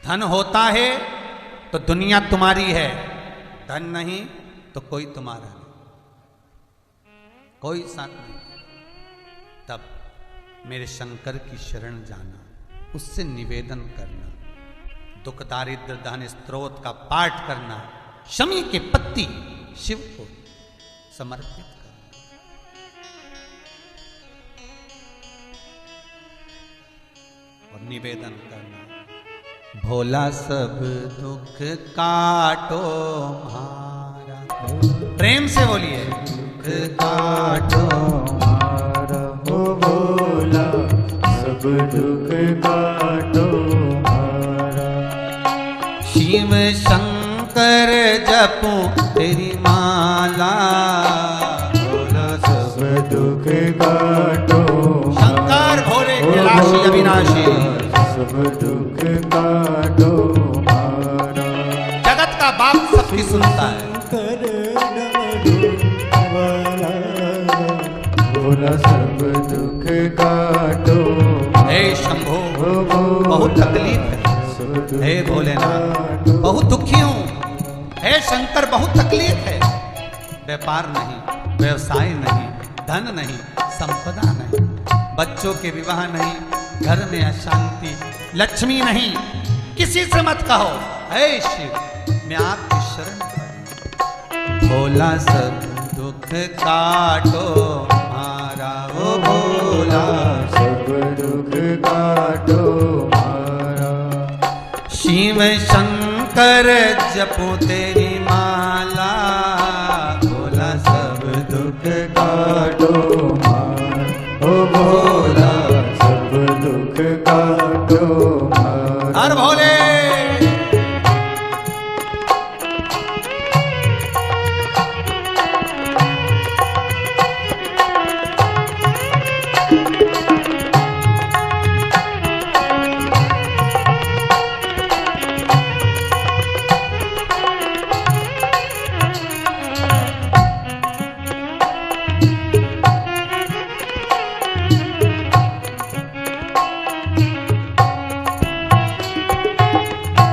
धन होता है तो दुनिया तुम्हारी है, धन नहीं तो कोई तुम्हारा नहीं, कोई साथ नहीं। तब मेरे शंकर की शरण जाना, उससे निवेदन करना, दुख दारिद्र धन स्त्रोत का पाठ करना, शमी के पत्ती शिव को समर्पित करना और निवेदन करना, भोला सब दुख काटो मारा। प्रेम से बोलिए, दुख काटो मारा हो भोला, सब दुख काटो मारा। शिव शंकर जपो तेरी माला, भोला सब दुख काटो। शंकर भोले कैलाशी अविनाशी, सब दुख काटो मारा। जगत का बाप सबकी सुनता है। भोला सब दुख काटो। हे शंभो बहुत तकलीफ है, हे भोलेनाथ बहुत दुखी हूँ, हे शंकर बहुत तकलीफ है। व्यापार नहीं, व्यवसाय नहीं, धन नहीं, संपदा नहीं, बच्चों के विवाह नहीं, घर में अशांति, लक्ष्मी नहीं, किसी से मत कहो। हे शिव मैं आपकी शरण हूँ। भोला सब दुख काटो मारा, ओ भोला सब दुख काटो मारा। शिव शंकर जपो तेरी माला, भोला सब दुख काटो मारा। ओ भोला सब दुख काटो मारा। हर भोले।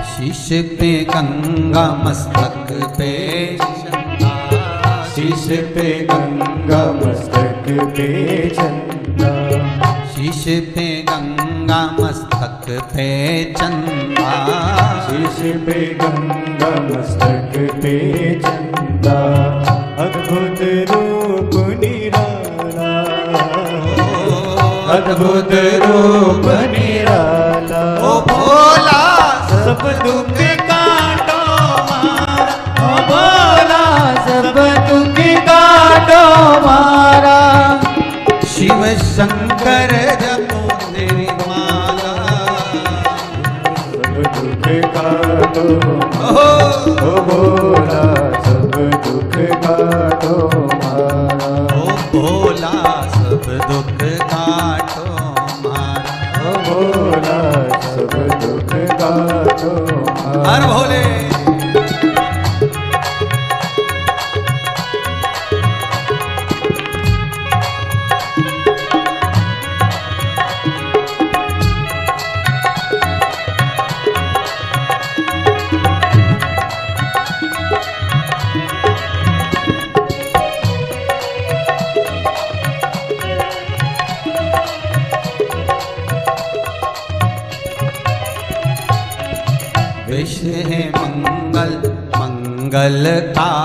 शीश पे गंगा मस्तक पे चंदा, शीश पे गंगा मस्तक पे चंदा। शीश पे गंगा मस्तक पे चंदा, शीश पे गंगा मस्तक पे चंदा। अद्भुत रूप निराला, अद्भुत रूप निराला। ओ भोला सब दुख काटो मारा। ओ भोला सब दुख काटो मारा। शिव शंकर जपो तेरी माला, सब दुख काटो। ओ भोला सब दुख काटो मारा। ओ भोला सब दुख काटो मारा। ओ भोला सब दुख काटो मारा। हर भोले। विष है मंगल मंगलकारी,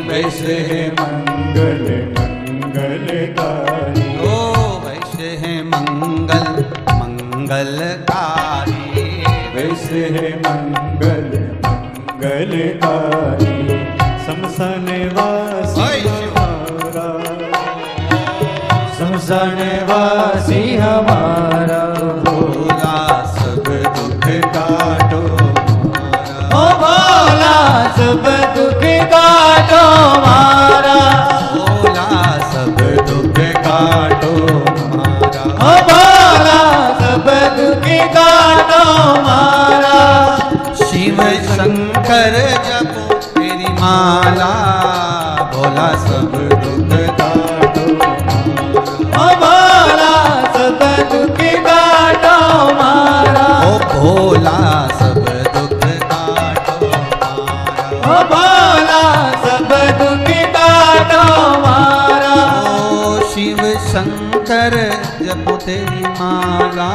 विष है मंगल मंगलकारी। ओ विष है मंगल मंगलकारी, विष है मंगल मंगलकारी। शमशान वासी हमारा, शमशान वासी हमारा। भोला सब दुख काटो मारा। ओ भोला सब दुख काटो मारा। भोला सब दुख काटो मारा। ओ भोला सब दुख काटो मारा। शिव शंकर जपो तेरी माला, भोला सब दुख काटो मारा। ओ भोला सब दुख काटो मारा। ओ भोला कर जपो तेरी माला,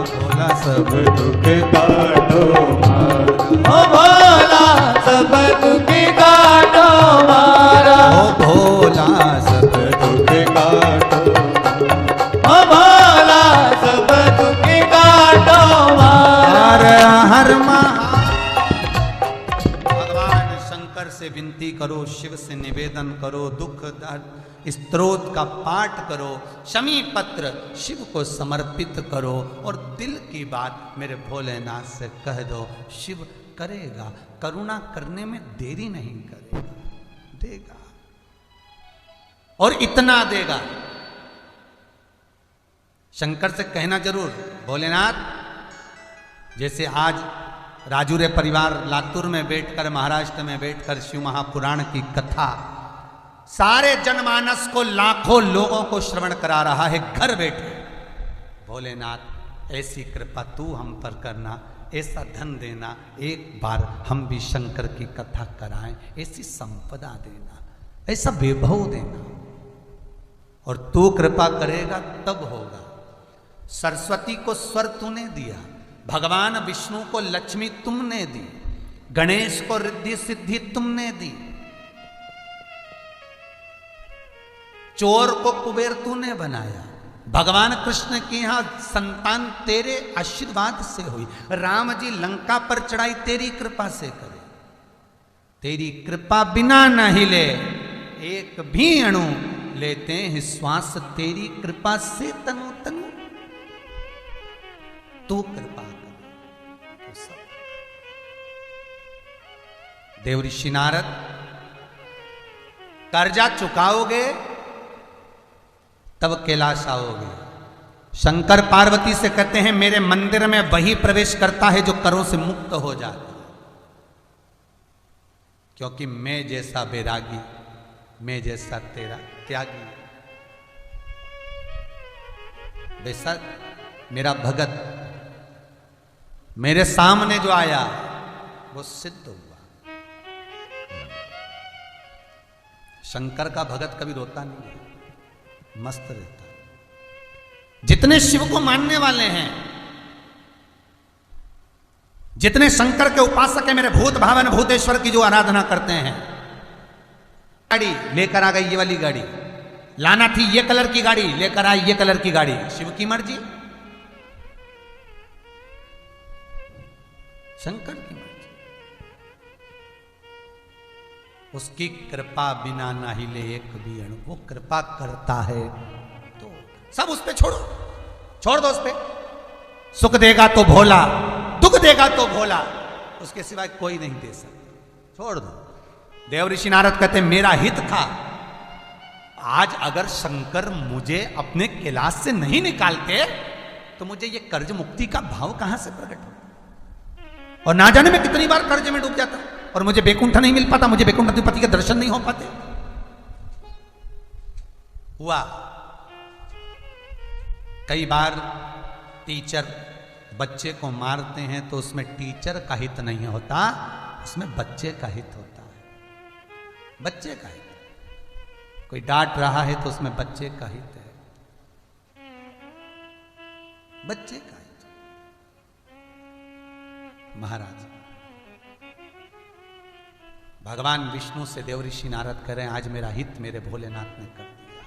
भोला सब दुख काटो मारा, ओ भोला सब दुख काटो मारा, ओ भोला सब दुख काटो, ओ भोला सब दुख काटो मारा। हर भगवान शंकर से विनती करो, शिव से निवेदन करो, दुख दर्द स्तोत्र का पाठ करो, शमी पत्र शिव को समर्पित करो और दिल की बात मेरे भोलेनाथ से कह दो। शिव करेगा, करुणा करने में देरी नहीं करेगा, देगा और इतना देगा। शंकर से कहना जरूर, भोलेनाथ जैसे आज राजूरे परिवार लातूर में बैठकर, महाराष्ट्र में बैठकर शिव महापुराण की कथा सारे जनमानस को, लाखों लोगों को श्रवण करा रहा है घर बैठे। भोलेनाथ ऐसी कृपा तू हम पर करना, ऐसा धन देना, एक बार हम भी शंकर की कथा कराएं, ऐसी संपदा देना, ऐसा वैभव देना, और तू कृपा करेगा तब होगा। सरस्वती को स्वर तूने दिया, भगवान विष्णु को लक्ष्मी तुमने दी, गणेश को रिद्धि सिद्धि तुमने दी, चोर को कुबेर तूने बनाया, भगवान कृष्ण की यहां संतान तेरे आशीर्वाद से हुई, राम जी लंका पर चढ़ाई तेरी कृपा से करे। तेरी कृपा बिना न हिले एक भी अणु, लेते हैं श्वास तेरी कृपा से तनु तनु, तू कृपा कर तो सब। देवऋषि नारद कर्जा चुकाओगे तब कैलाश आओगे। शंकर पार्वती से कहते हैं मेरे मंदिर में वही प्रवेश करता है जो करों से मुक्त हो जाता है, क्योंकि मैं जैसा बैरागी, मैं जैसा तेरा त्यागी, वैसा मेरा भगत मेरे सामने जो आया वो सिद्ध हुआ। शंकर का भगत कभी रोता नहीं है, मस्त रहता है। जितने शिव को मानने वाले हैं, जितने शंकर के उपासक हैं, मेरे भूत भावन भूतेश्वर की जो आराधना करते हैं, गाड़ी लेकर आ गई ये वाली गाड़ी, लाना थी ये कलर की गाड़ी, लेकर आई ये कलर की गाड़ी, शिव की मर्जी, शंकर की मर्जी। उसकी कृपा बिना ना हिले एक भी अणु, वो कृपा करता है तो सब उस पे छोड़ो, छोड़ दो उस पे। सुख देगा तो भोला, दुख देगा तो भोला, उसके सिवाय कोई नहीं दे सकता, छोड़ दो। देवऋषि नारद कहते मेरा हित था, आज अगर शंकर मुझे अपने कैलाश से नहीं निकालते तो मुझे ये कर्ज मुक्ति का भाव कहां से प्रकट हो, और ना जाने मैं कितनी बार कर्ज में डूब जाता, और मुझे बैकुंठ नहीं मिल पाता, मुझे बैकुंठ अधिपति के दर्शन नहीं हो पाते। हुआ कई बार टीचर बच्चे को मारते हैं तो उसमें टीचर का हित नहीं होता, उसमें बच्चे का हित होता है, बच्चे का हित। कोई डांट रहा है तो उसमें बच्चे का हित है, बच्चे का हित। महाराज भगवान विष्णु से देवऋषि नारद कह रहे हैं आज मेरा हित मेरे भोलेनाथ ने कर दिया।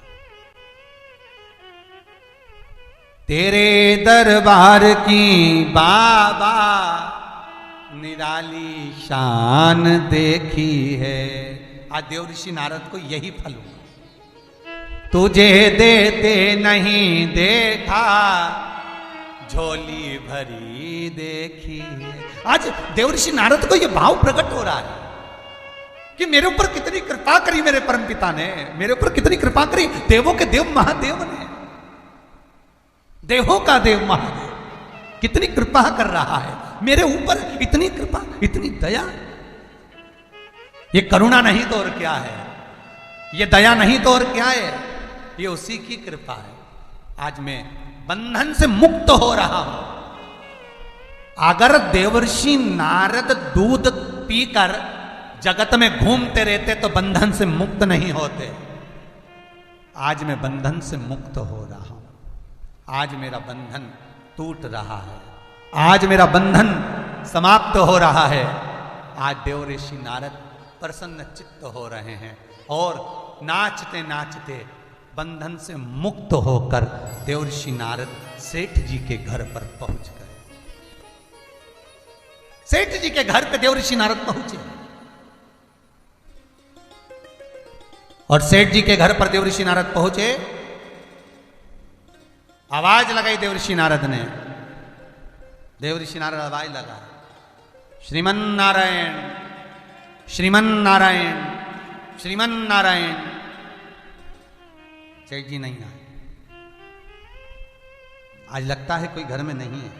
तेरे दरबार की बाबा निराली शान देखी है। आज देवऋषि नारद को यही फल हुआ। तुझे देते नहीं देखा, झोली भरी देखी है। आज देवऋषि नारद को यह भाव प्रकट हो रहा है कि मेरे ऊपर कितनी कृपा करी मेरे परमपिता ने, मेरे ऊपर कितनी कृपा करी देवों के देव महादेव ने, देवों का देव महादेव कितनी कृपा कर रहा है मेरे ऊपर, इतनी कृपा, इतनी दया। ये करुणा नहीं तो और क्या है, ये दया नहीं तो और क्या है, ये उसी की कृपा है। आज मैं बंधन से मुक्त हो रहा हूं। अगर देवर्षि नारद दूध पीकर जगत में घूमते रहते तो बंधन से मुक्त नहीं होते। आज मैं बंधन से मुक्त हो रहा हूं, आज मेरा बंधन टूट रहा है, आज मेरा बंधन समाप्त हो रहा है। आज देव ऋषि नारद प्रसन्न चित्त हो रहे हैं और नाचते नाचते बंधन से मुक्त होकर देव ऋषि नारद सेठ जी के घर पर पहुंच गए। सेठ जी के घर पे देव ऋषि नारद पहुंचे और सेठ जी के घर पर देव ऋषि नारद पहुंचे। आवाज लगाई देव ऋषि नारद ने, देव ऋषि नारद आवाज लगा, श्रीमन नारायण श्रीमन नारायण श्रीमन नारायण। सेठ जी नहीं आए। आज लगता है कोई घर में नहीं है,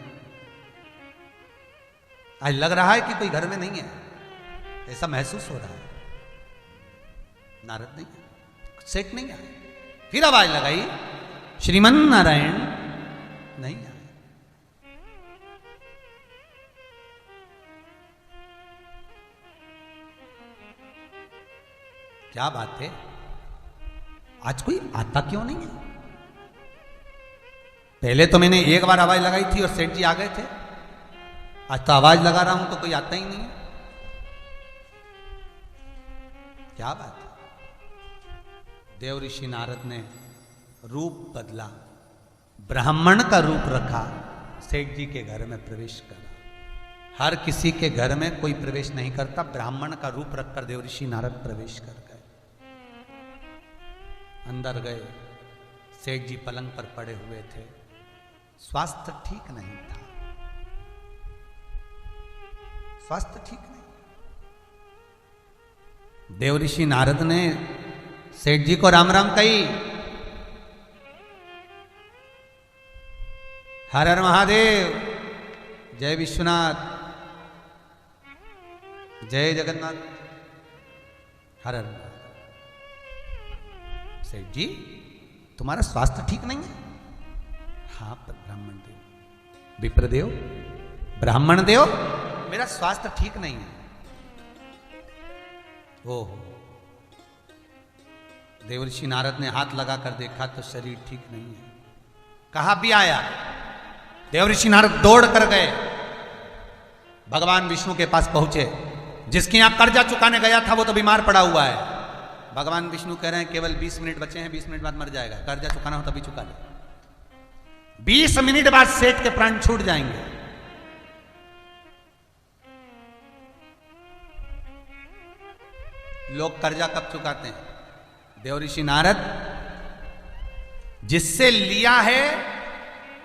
आज लग रहा है कि कोई घर में नहीं है, ऐसा महसूस हो रहा है। नारद नहीं आए, सेठ नहीं आए। फिर आवाज लगाई, श्रीमन नारायण नहीं आए। क्या बात है, आज कोई आता क्यों नहीं है? पहले तो मैंने एक बार आवाज लगाई थी और सेठ जी आ गए थे, आज तो आवाज लगा रहा हूं तो कोई आता ही नहीं है। क्या बात है? देव ऋषि नारद ने रूप बदला, ब्राह्मण का रूप रखा, सेठ जी के घर में प्रवेश करा। हर किसी के घर में कोई प्रवेश नहीं करता, ब्राह्मण का रूप रखकर देव ऋषि नारद प्रवेश कर गए। अंदर गए, सेठ जी पलंग पर पड़े हुए थे, स्वास्थ्य ठीक नहीं था, स्वास्थ्य ठीक नहीं। देव ऋषि नारद ने सेठ जी को राम राम कही, हर हर महादेव, जय विश्वनाथ, जय जगन्नाथ, हर हर। सेठ जी तुम्हारा स्वास्थ्य ठीक नहीं है? हाँ ब्राह्मण देव, विप्रदेव, ब्राह्मण देव, मेरा स्वास्थ्य ठीक नहीं है। ओहो। देव ऋषि नारद ने हाथ लगाकर देखा तो शरीर ठीक नहीं है। कहां भी आया? देव ऋषि नारद दौड़ कर गए, भगवान विष्णु के पास पहुंचे। जिसके यहां कर्जा चुकाने गया था वो तो बीमार पड़ा हुआ है। भगवान विष्णु कह रहे हैं केवल 20 मिनट बचे हैं, 20 मिनट बाद मर जाएगा, कर्जा चुकाना हो तभी चुका ले। 20 मिनट बाद सेठ के प्राण छूट जाएंगे। लोग कर्जा कब चुकाते हैं? देव ऋषि नारद, जिससे लिया है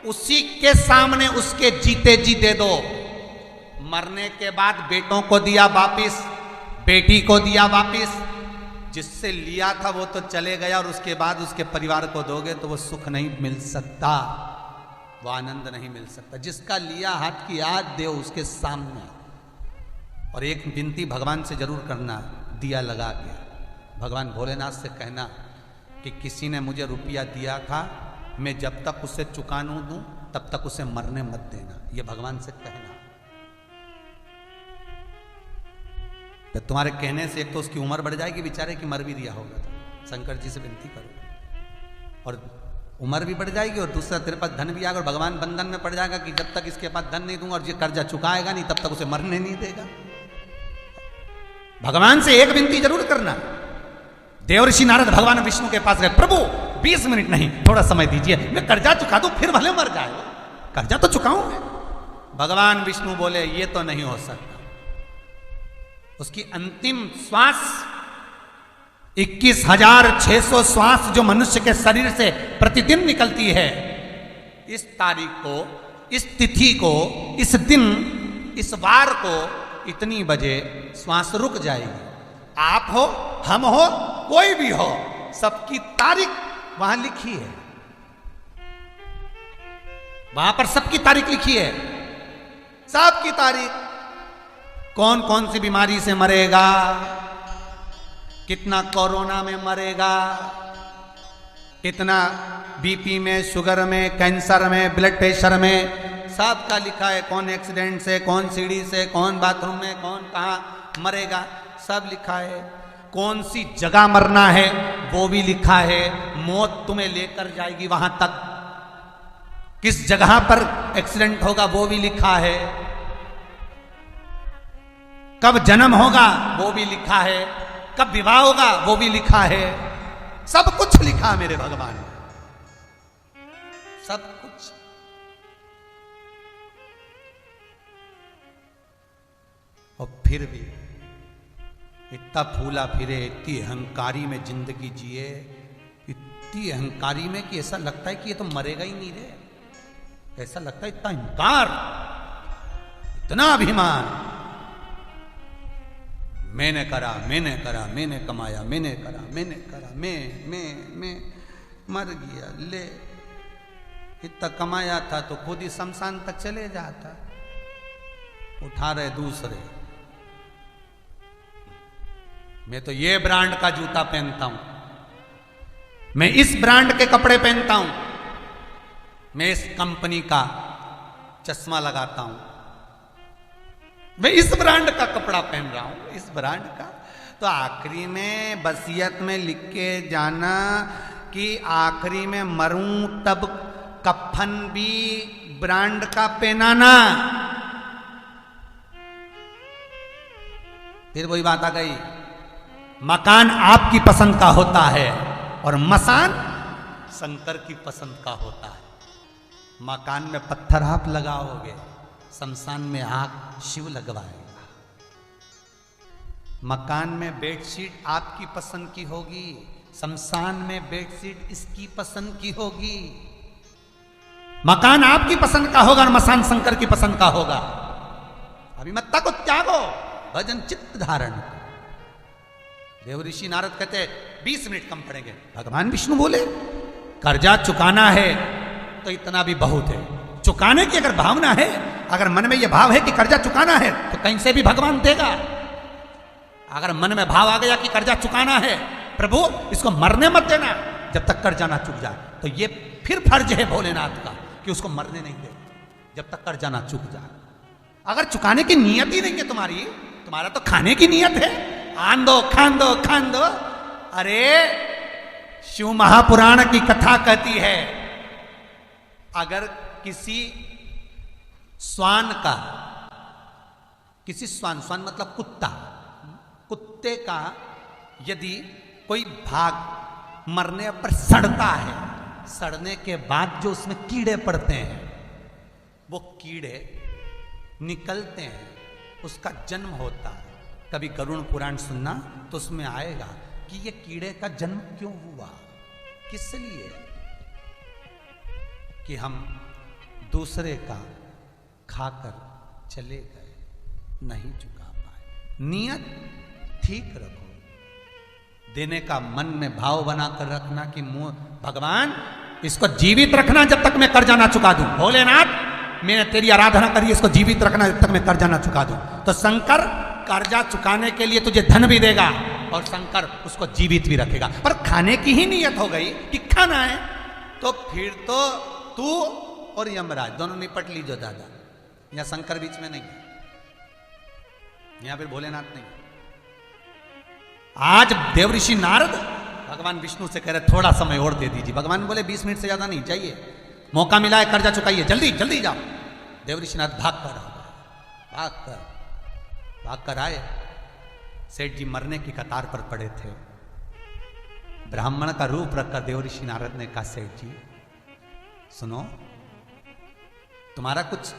उसी के सामने उसके जीते जी दे दो। मरने के बाद बेटों को दिया वापिस, बेटी को दिया वापिस। जिससे लिया था वो तो चले गया और उसके बाद उसके परिवार को दोगे तो वो सुख नहीं मिल सकता, वो आनंद नहीं मिल सकता। जिसका लिया हाथ की याद दे उसके सामने। और एक विनती भगवान से जरूर करना, दिया लगा के भगवान भोलेनाथ से कहना कि किसी ने मुझे रुपया दिया था, मैं जब तक उसे चुकानू दूं तब तक उसे मरने मत देना, ये भगवान से कहना। तो तुम्हारे कहने से एक तो उसकी उम्र बढ़ जाएगी बेचारे की, मर भी दिया होगा। शंकर जी से विनती करो, और उम्र भी बढ़ जाएगी और दूसरा तेरे पास धन भी आएगा। और भगवान बंधन में पड़ जाएगा कि जब तक इसके पास धन नहीं दूंगा और ये कर्जा चुकाएगा नहीं तब तक उसे मरने नहीं देगा। भगवान से एक विनती जरूर करना। देव ऋषि नारद भगवान विष्णु के पास गए, प्रभु 20 मिनट नहीं, थोड़ा समय दीजिए, मैं कर्जा चुका दूं, फिर भले मर जाए, कर्जा तो चुकाऊं मैं। भगवान विष्णु बोले ये तो नहीं हो सकता। उसकी अंतिम श्वास 21,600 श्वास जो मनुष्य के शरीर से प्रतिदिन निकलती है, इस तारीख को, इस तिथि को, इस दिन, इस वार को इतनी बजे श्वास रुक जाएगी। आप हो, हम हो, कोई भी हो, सबकी तारीख वहां लिखी है, वहां पर सबकी तारीख लिखी है, सबकी तारीख। कौन कौन सी बीमारी से मरेगा, कितना कोरोना में मरेगा, कितना बीपी में, शुगर में, कैंसर में, ब्लड प्रेशर में, सब का लिखा है। कौन एक्सीडेंट से, कौन सीढ़ी से, कौन बाथरूम में, कौन कहाँ मरेगा, सब लिखा है। कौन सी जगह मरना है वो भी लिखा है, मौत तुम्हें लेकर जाएगी वहां तक, किस जगह पर एक्सीडेंट होगा वो भी लिखा है, कब जन्म होगा वो भी लिखा है, कब विवाह होगा वो भी लिखा है, सब कुछ लिखा मेरे भगवान ने, सब कुछ। और फिर भी इतना फूला फिरे, इतनी अहंकारी में जिंदगी जिए, इतनी अहंकारी में कि ऐसा लगता है कि ये तो मरेगा ही नहीं रे, ऐसा लगता है इतना अहंकार, इतना अभिमान, मैंने करा, मैंने करा, मैंने कमाया, मैंने करा, मैंने करा, मैं मर गया, ले इतना कमाया था तो खुद ही शमशान तक चले जाता, उठा रहे दूसरे। मैं तो ये ब्रांड का जूता पहनता हूं, मैं इस ब्रांड के कपड़े पहनता हूं, मैं इस कंपनी का चश्मा लगाता हूं, मैं इस ब्रांड का कपड़ा पहन रहा हूं, इस ब्रांड का। तो आखिरी में वसीयत में लिख के जाना कि आखिरी में मरूं तब कफन भी ब्रांड का पहनाना। फिर वही बात आ गई, मकान आपकी पसंद का होता है और मसान शंकर की पसंद का होता है। मकान में पत्थर आप लगाओगे, शमशान में आग शिव लगवाएगा। मकान में बेडशीट आपकी पसंद की होगी, शमशान में बेडशीट इसकी पसंद की होगी। मकान आपकी पसंद का होगा और मसान शंकर की पसंद का होगा। अभिमत्ता को त्यागो, भजन चित्त धारण। देव ऋषि नारद कहते 20 मिनट कम पड़ेंगे। भगवान विष्णु बोले कर्जा चुकाना है तो इतना भी बहुत है। चुकाने की अगर भावना है, अगर मन में यह भाव है कि कर्जा चुकाना है तो कहीं से भी भगवान देगा। अगर मन में भाव आ गया कि कर्जा चुकाना है, प्रभु इसको मरने मत देना जब तक कर्जा ना चुक जाए, तो ये फिर फर्ज है भोलेनाथ का कि उसको मरने नहीं दे जब तक कर्जा ना चुक जाए। अगर चुकाने की नियत ही नहीं है तुम्हारी, तुम्हारा तो खाने की नियत है, आन दो खान दो खान दो। अरे शिव महापुराण की कथा कहती है, अगर किसी स्वान का, किसी स्वान, स्वान मतलब कुत्ता, कुत्ते का यदि कोई भाग मरने पर सड़ता है, सड़ने के बाद जो उसमें कीड़े पड़ते हैं, वो कीड़े निकलते हैं, उसका जन्म होता है। कभी गरुड़ पुराण सुनना तो उसमें आएगा कि ये कीड़े का जन्म क्यों हुआ, किस लिए, कि हम दूसरे का खाकर चले गए, नहीं चुका पाए। नियत ठीक रखो, देने का मन में भाव बनाकर रखना कि भगवान इसको जीवित रखना जब तक मैं कर्जा ना चुका दूं। भोलेनाथ मैंने तेरी आराधना करी, इसको जीवित रखना जब तक मैं कर्जा ना चुका दूं। तो शंकर कर्जा चुकाने के लिए तुझे धन भी देगा और शंकर उसको जीवित भी रखेगा। पर खाने की ही नियत हो गई कि खाना है, तो फिर तो तू और यमराज दोनों निपट लीजो दादा। यहां शंकर बीच में नहीं है, यहां फिर भोलेनाथ नहीं। आज देवऋषि नारद भगवान विष्णु से कह रहे थोड़ा समय और दे दीजिए। भगवान बोले 20 मिनट से ज्यादा नहीं चाहिए, मौका मिला है कर्जा चुकाइए, जल्दी जल्दी जाओ। देवऋषि नारद भाग कर आए। सेठ जी मरने की कतार पर पड़े थे। ब्राह्मण का रूप रखकर देवऋषि नारद ने कहा, सेठ जी सुनो, तुम्हारा कुछ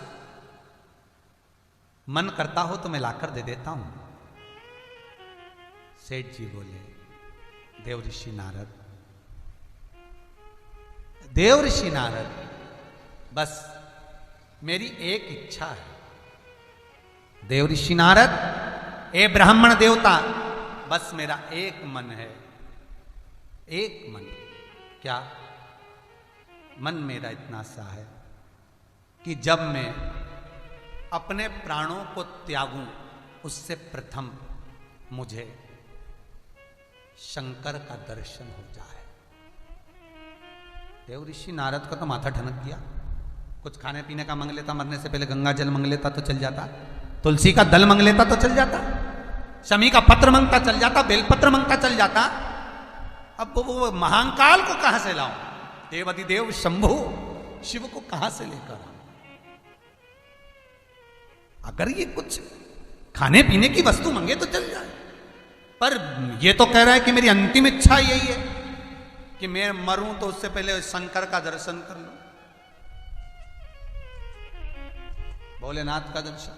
मन करता हो तो मैं लाकर दे देता हूं। सेठ जी बोले, देवऋषि नारद बस मेरी एक इच्छा है। देवऋषि नारद, ए ब्राह्मण देवता, बस मेरा एक मन है, एक मन। क्या मन मेरा इतना सा है कि जब मैं अपने प्राणों को त्यागूं उससे प्रथम मुझे शंकर का दर्शन हो जाए। देवऋषि नारद का तो माथा ठनक गया। कुछ खाने पीने का मांग लेता, मरने से पहले गंगा जल मांग लेता तो चल जाता, तुलसी का दल मांग लेता तो चल जाता। शमी का पत्र मांगता चल जाता, बेलपत्र मांगता चल जाता। अब वो महाकाल को कहां से लाऊं? देवाधिदेव शंभु शिव को कहां से लेकर आऊं? अगर ये कुछ खाने पीने की वस्तु मांगे तो चल जाए, पर ये तो कह रहा है कि मेरी अंतिम इच्छा यही है कि मैं मरूं तो उससे पहले शंकर का दर्शन कर लूं, भोलेनाथ का दर्शन।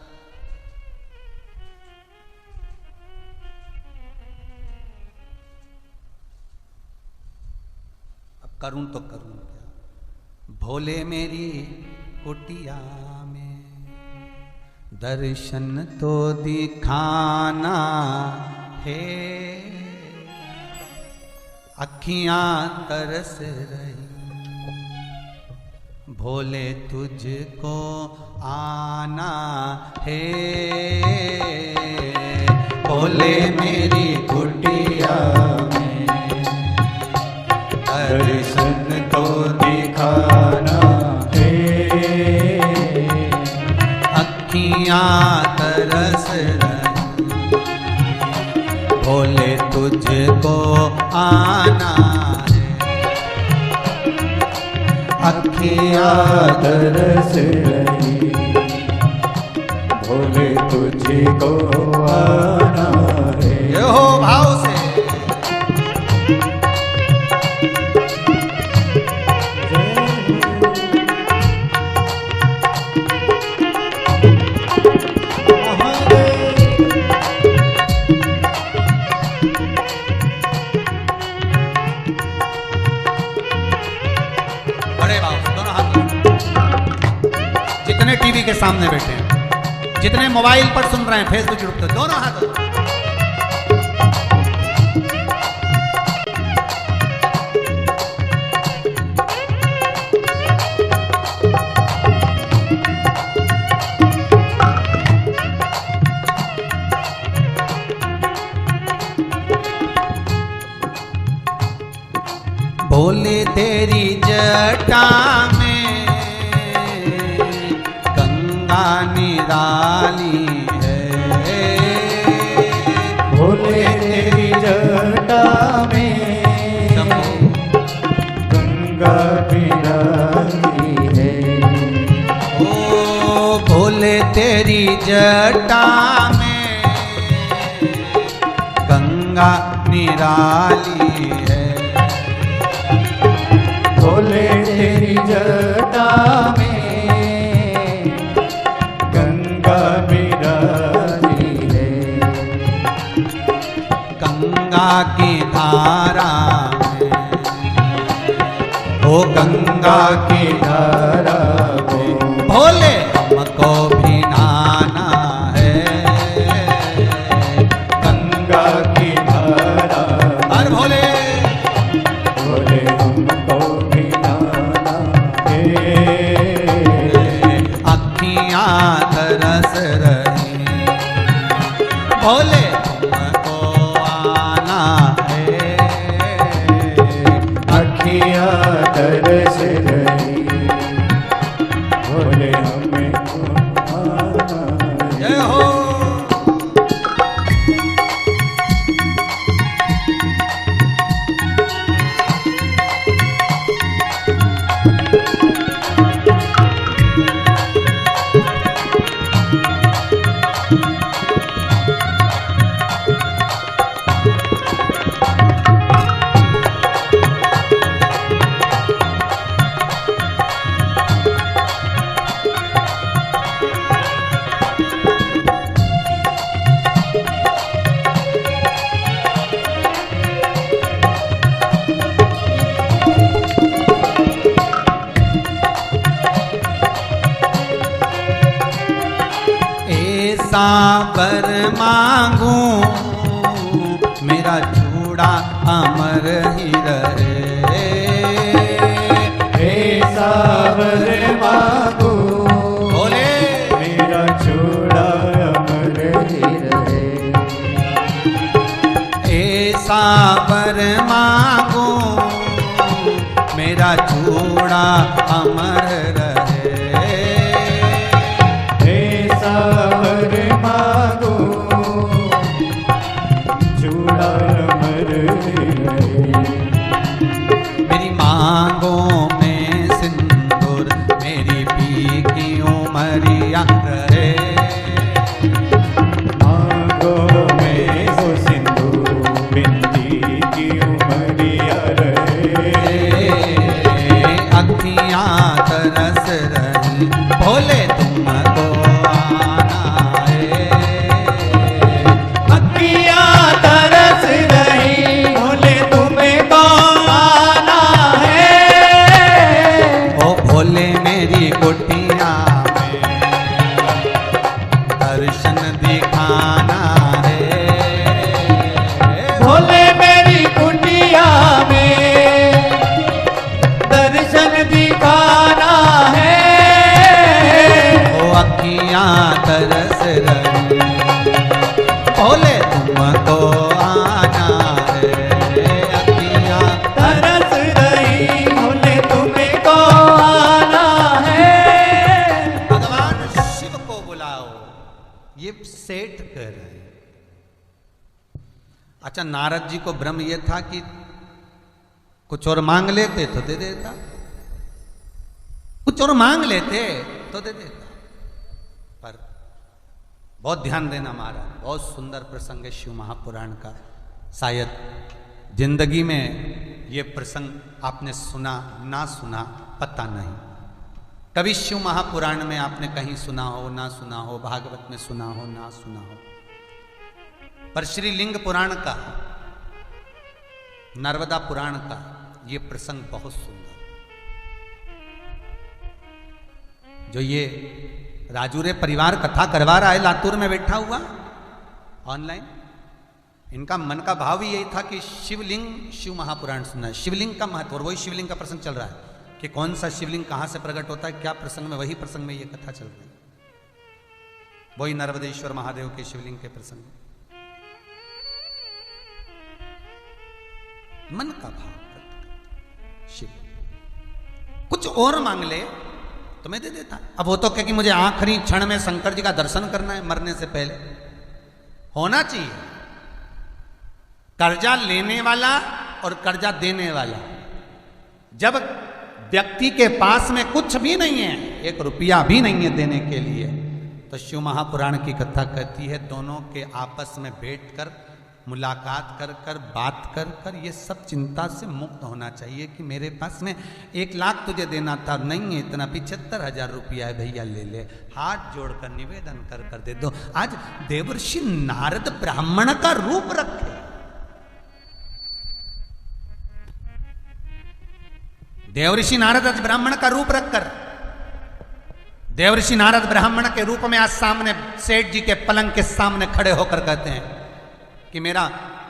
अब करूं तो करूं क्या? भोले मेरी कुटिया में दर्शन तो दिखाना है, अखियां तरस रही भोले तुझको आना है। भोले मेरी कुटिया में दर्शन तो दिखाना है, अखियां तरस रही भोले तुझको आना है। अखियां तरस रही भोले तुझको आना है। ये हो भाव से टीवी के सामने बैठे हैं, जितने मोबाइल पर सुन रहे हैं, फेसबुक यूट्यूब पे, दोनों हाथ। भोले तेरी जटा में निराली है, भोले तेरी जटा में गंगा निराली है। ओ भोले तेरी जटा में गंगा निराली है। भोले तेरी जटा में गंगा की धारा में, ओ गंगा की धारा में भोले हमको भी नहाना है। गंगा की धारा और भोले भोले हमको भी नहाना है। अखियां तरस रही भोले तरस रही भोले हमें आना। जय हो। वर मांगूं मेरा चूड़ा अमर ही रहे। ऐसा वर मांगूं बोले मेरा चूड़ा अमर ही रहे। ऐसा वर मांगूं मेरा चूड़ा अमर रहे। भोले तुमको आना है अखियां तरस रही भोले तुमको आना है। भगवान शिव को बुलाओ, ये सेठ कर रहे हैं। अच्छा, नारद जी को भ्रम ये था कि कुछ और मांग लेते तो दे देता, कुछ और मांग लेते तो दे देता। पर बहुत ध्यान देना महाराज, बहुत सुंदर प्रसंग है शिव महापुराण का। शायद जिंदगी में ये प्रसंग आपने सुना ना सुना पता नहीं, कभी शिव महापुराण में आपने कहीं सुना हो ना सुना हो, भागवत में सुना हो ना सुना हो, पर श्री लिंग पुराण का, नर्मदा पुराण का ये प्रसंग बहुत सुंदर। जो ये राजूरे परिवार कथा करवा रहा है लातूर में बैठा हुआ ऑनलाइन, इनका मन का भाव ही यही था कि शिवलिंग शिव महापुराण सुनना है, शिवलिंग का महत्व। और वही शिवलिंग का प्रसंग चल रहा है कि कौन सा शिवलिंग कहां से प्रकट होता है, क्या प्रसंग में, वही प्रसंग में ये कथा चल रही है, वही नर्मदेश्वर महादेव के शिवलिंग के प्रसंग। मन का भाव शिव, कुछ और मांग ले तो मैं दे देता। अब वो तो कहे कि मुझे आखिरी क्षण में शंकर जी का दर्शन करना है, मरने से पहले होना चाहिए। कर्जा लेने वाला और कर्जा देने वाला, जब व्यक्ति के पास में कुछ भी नहीं है, 1 रुपया भी नहीं है देने के लिए, तो शिव महापुराण की कथा कहती है दोनों के आपस में बैठकर मुलाकात कर कर बात कर कर ये सब चिंता से मुक्त होना चाहिए कि मेरे पास में 1 लाख तुझे देना था, नहीं है इतना, 75,000 रुपया है भैया ले ले, हाथ जोड़कर निवेदन कर कर दे दो। आज देवर्षि नारद ब्राह्मण का रूप रखे, देवर्षि नारद आज ब्राह्मण का रूप रखकर, देवर्षि नारद ब्राह्मण के रूप में आज सामने सेठ जी के पलंग के सामने खड़े होकर कहते हैं कि मेरा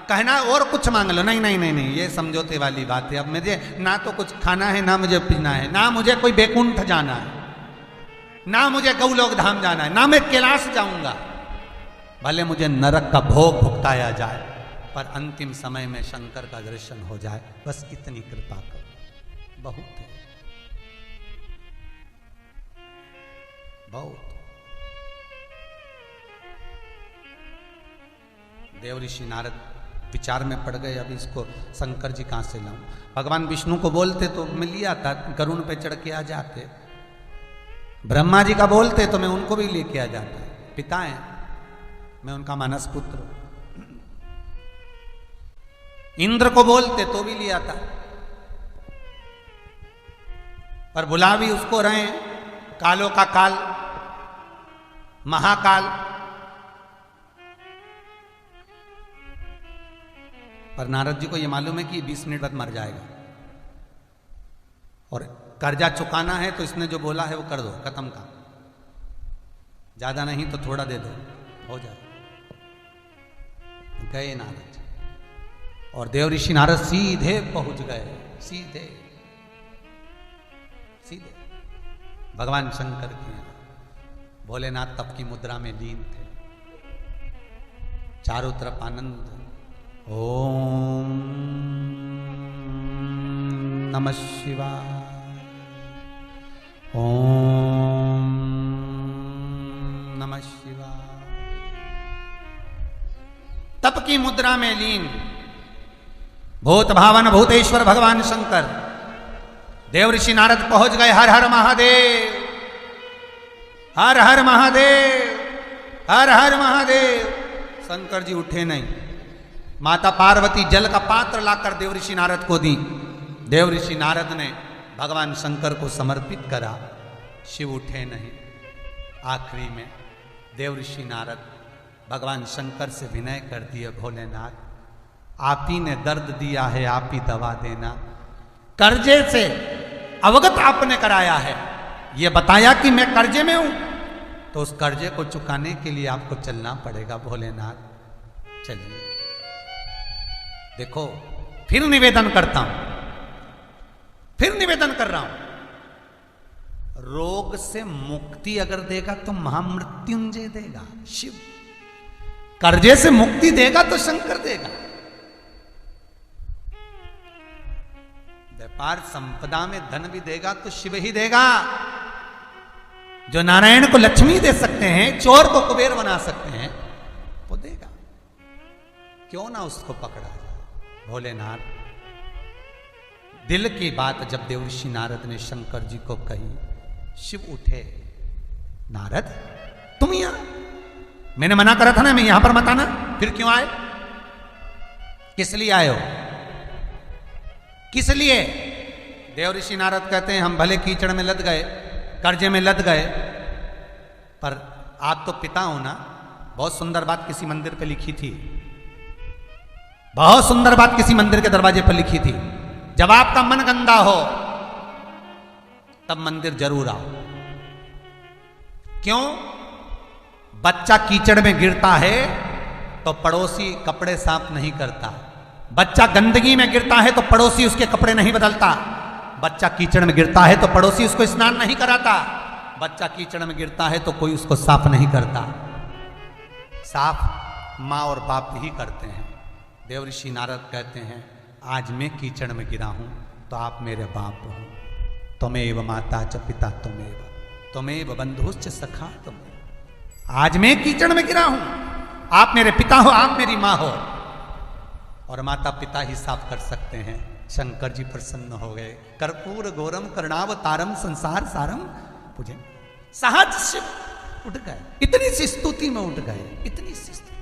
कहना और कुछ मांग लो। नहीं नहीं नहीं नहीं, ये समझौते वाली बात है। अब मुझे ना तो कुछ खाना है, ना मुझे पीना है, ना मुझे कोई बैकुंठ जाना है, ना मुझे गौलोक धाम जाना है, ना मैं कैलाश जाऊंगा, भले मुझे नरक का भोग भुगताया जाए, पर अंतिम समय में शंकर का दर्शन हो जाए, बस इतनी कृपा करो। बहुत है, बहुत। देवऋषि नारद विचार में पड़ गए, अब इसको शंकर जी कहां से लाऊं। भगवान विष्णु को बोलते तो मैं लिया था, गरुड़ पे चढ़ के आ जाते, ब्रह्मा जी का बोलते तो मैं उनको भी लेके आ जाता, पिता है, मैं उनका मानस पुत्र। इंद्र को बोलते तो भी लिया था, पर बुला भी उसको रहे, कालों का काल, महाकाल, पर नारद जी को यह मालूम है कि 20 मिनट बाद मर जाएगा, और कर्जा चुकाना है तो इसने जो बोला है वो कर दो, खत्म का, ज्यादा नहीं तो थोड़ा दे दो, हो जाए। गए नारद जी, और देवऋषि नारद सीधे पहुंच गए, सीधे सीधे भगवान शंकर के यहाँ। भोलेनाथ तप की मुद्रा में लीन थे, चारों तरफ आनंद। ओम नमः शिवाय, ओम नमः शिवाय। तप की मुद्रा में लीन भूत भावन भूतेश्वर भगवान शंकर। देवऋषि नारद पहुंच गए, हर हर महादेव, हर हर महादेव, हर हर महादेव। शंकर जी उठे नहीं, माता पार्वती जल का पात्र लाकर देवऋषि नारद को दी, देवऋषि नारद ने भगवान शंकर को समर्पित करा, शिव उठे नहीं। आखिरी में देवऋषि नारद भगवान शंकर से विनय कर दिए, भोलेनाथ आप ही ने दर्द दिया है, आप ही दवा देना। कर्जे से अवगत आपने कराया है, ये बताया कि मैं कर्जे में हूं, तो उस कर्जे को चुकाने के लिए आपको चलना पड़ेगा भोलेनाथ। चलिए, देखो फिर निवेदन करता हूं, फिर निवेदन कर रहा हूं, रोग से मुक्ति अगर देगा तो महामृत्युंजय देगा शिव। कर्जे से मुक्ति देगा तो शंकर देगा। व्यापार संपदा में धन भी देगा तो शिव ही देगा। जो नारायण को लक्ष्मी दे सकते हैं, चोर को कुबेर बना सकते हैं, वो देगा। क्यों ना उसको पकड़ा जाए। भोलेनाथ, दिल की बात जब देवर्षि नारद ने शंकर जी को कही, शिव उठे, नारद तुम यहां, मैंने मना करा था ना, मैं यहां पर मत आना, फिर क्यों आए? किस लिए आए हो? किस लिए? देवर्षि नारद कहते हैं हम भले कीचड़ में लद गए, कर्जे में लद गए, पर आप तो पिता हो ना। बहुत सुंदर बात किसी मंदिर पे लिखी थी, बहुत सुंदर बात किसी मंदिर के दरवाजे पर लिखी थी, जब आपका मन गंदा हो तब मंदिर जरूर आओ। क्यों? बच्चा कीचड़ में गिरता है तो पड़ोसी कपड़े साफ नहीं करता। बच्चा गंदगी में गिरता है तो पड़ोसी उसके कपड़े नहीं बदलता। बच्चा कीचड़ में गिरता है तो पड़ोसी उसको स्नान नहीं कराता। बच्चा कीचड़ में गिरता है तो कोई उसको साफ नहीं करता। साफ माँ और बाप ही करते हैं। देवर्षि नारद कहते हैं आज मैं कीचड़ में गिरा हूं तो आप मेरे बाप हो। त्वमेव माता च पिता त्वमेव बंधुश्च सखा त्वमेव। आज मैं कीचड़ में गिरा हूं, आप मेरे पिता हो, आप मेरी माँ हो, और माता पिता ही साफ कर सकते हैं। शंकर जी प्रसन्न हो गए। कर्पूर गौरम करुणावतारम संसार सारम पूजे। सहज शिव उठ गए, इतनी सी स्तुति में उठ गए, इतनी सी स्तुति।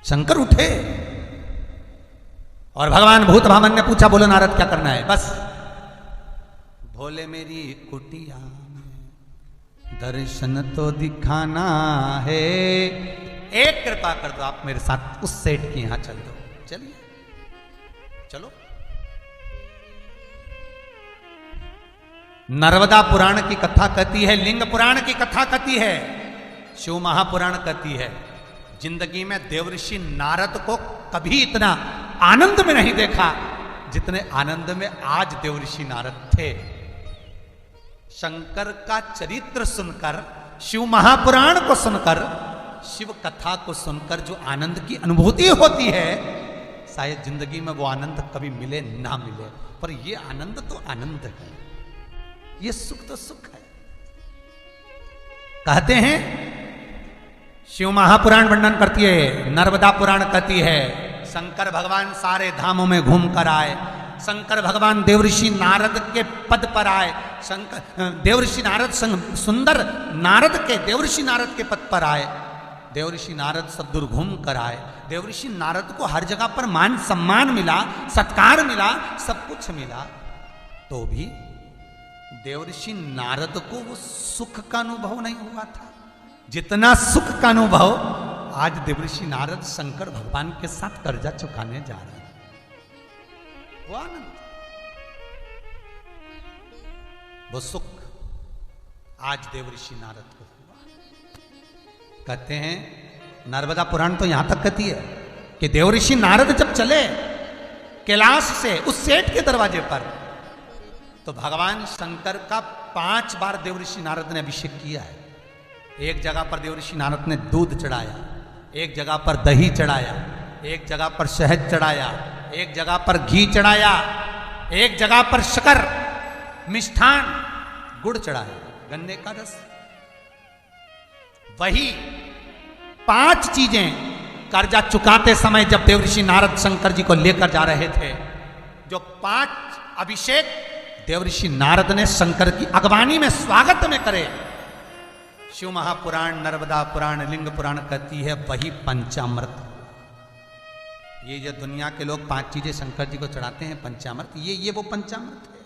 शंकर उठे और भगवान भूत भामन ने पूछा बोलो नारद क्या करना है? बस भोले मेरी कुटिया में दर्शन तो दिखाना है, एक कृपा कर दो, आप मेरे साथ उस सेठ के यहां चल दो। चलिए चलो। नर्मदा पुराण की कथा कहती है, लिंग पुराण की कथा कहती है, शिव महापुराण कहती है, जिंदगी में देवर्षि नारद को कभी इतना आनंद में नहीं देखा जितने आनंद में आज देवर्षि नारद थे। शंकर का चरित्र सुनकर, शिव महापुराण को सुनकर, शिव कथा को सुनकर जो आनंद की अनुभूति होती है, शायद जिंदगी में वो आनंद कभी मिले ना मिले, पर ये आनंद तो आनंद है, ये सुख तो सुख है। कहते हैं शिव महापुराण वर्णन करती है, नर्मदा पुराण कहती है, शंकर भगवान सारे धामों में घूम कर आए, शंकर भगवान देवर्षि नारद के पद पर आए, शंकर देवर्षि नारद सुंदर नारद के देवर्षि नारद के पद पर आए, देवर्षि नारद सब दूर घूम कर आए। देवर्षि नारद को हर जगह पर मान सम्मान मिला, सत्कार मिला, सब कुछ मिला, तो भी देवर्षि नारद को वो सुख का अनुभव नहीं हुआ था जितना सुख का अनुभव आज देवर्षि नारद शंकर भगवान के साथ कर्जा चुकाने जा रहे हैं। वो आनंद, वो सुख आज देवर्षि नारद को हुआ। कहते हैं नर्मदा पुराण तो यहां तक कहती है कि देवर्षि नारद जब चले कैलाश से उस सेठ के दरवाजे पर, तो भगवान शंकर का 5 बार देवर्षि नारद ने अभिषेक किया है। एक जगह पर देवर्षि नारद ने दूध चढ़ाया, एक जगह पर दही चढ़ाया, एक जगह पर शहद चढ़ाया, एक जगह पर घी चढ़ाया, एक जगह पर शक्कर, मिष्ठान, गुड़ चढ़ाया, गन्ने का रस। वही 5 चीजें कर्जा चुकाते समय जब देवर्षि नारद शंकर जी को लेकर जा रहे थे, जो 5 अभिषेक देवर्षि नारद ने शंकर की अगवानी में स्वागत में करे, शिव महापुराण, नर्मदा पुराण, लिंग पुराण कहती है वही पंचामृत। ये जो दुनिया के लोग 5 चीजें शंकर जी को चढ़ाते हैं पंचामृत, ये वो पंचामृत है।